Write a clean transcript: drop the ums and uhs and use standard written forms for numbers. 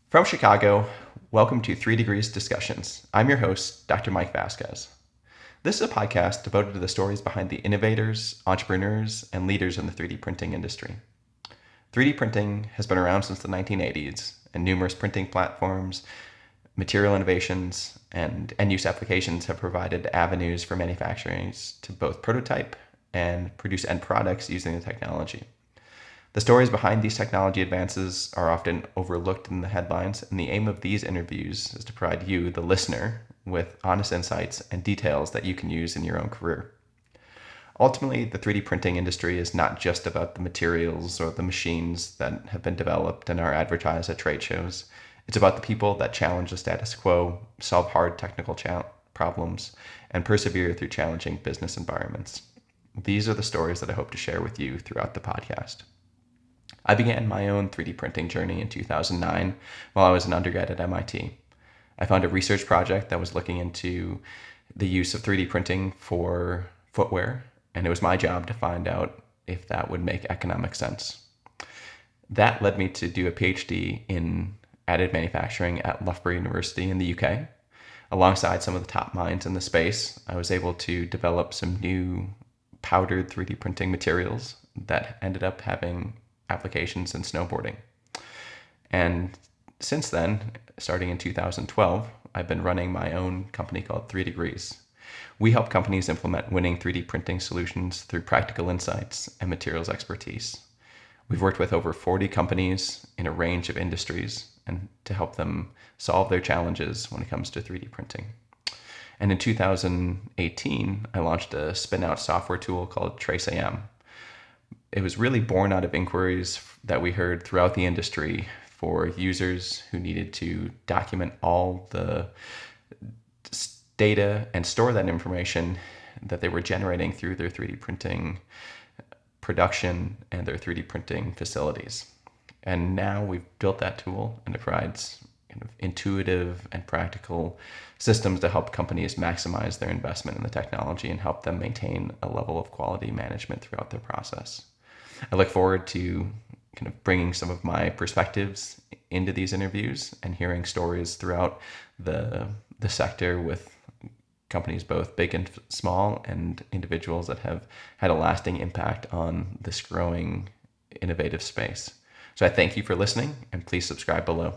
From Chicago, welcome to 3Degrees Discussions. I'm your host, Dr. Mike Vasquez. This is a podcast devoted to the stories behind the innovators, entrepreneurs, and leaders in the 3D printing industry. 3D printing has been around since the 1980s, and numerous printing platforms, material innovations, and end-use applications have provided avenues for manufacturers to both prototype and produce end products using the technology. The stories behind these technology advances are often overlooked in the headlines, and the aim of these interviews is to provide you, the listener, with honest insights and details that you can use in your own career. Ultimately, the 3D printing industry is not just about the materials or the machines that have been developed and are advertised at trade shows. It's about the people that challenge the status quo, solve hard technical problems, and persevere through challenging business environments. These are the stories that I hope to share with you throughout the podcast. I began my own 3D printing journey in 2009 while I was an undergrad at MIT. I found a research project that was looking into the use of 3D printing for footwear, and it was my job to find out if that would make economic sense. That led me to do a PhD in additive manufacturing at Loughborough University in the UK. Alongside some of the top minds in the space, I was able to develop some new powdered 3D printing materials that ended up having applications in snowboarding. And since then, starting in 2012, I've been running my own company called 3Degrees. We help companies implement winning 3D printing solutions through practical insights and materials expertise. We've worked with over 40 companies in a range of industries and to help them solve their challenges when it comes to 3D printing. And in 2018, I launched a spin-out software tool called Traceam. It was really born out of inquiries that we heard throughout the industry for users who needed to document all the data and store that information that they were generating through their 3D printing production and their 3D printing facilities. And now we've built that tool, and it provides kind of intuitive and practical systems to help companies maximize their investment in the technology and help them maintain a level of quality management throughout their process. I look forward to kind of bringing some of my perspectives into these interviews and hearing stories throughout the sector with companies both big and small and individuals that have had a lasting impact on this growing innovative space. So I thank you for listening, and please subscribe below.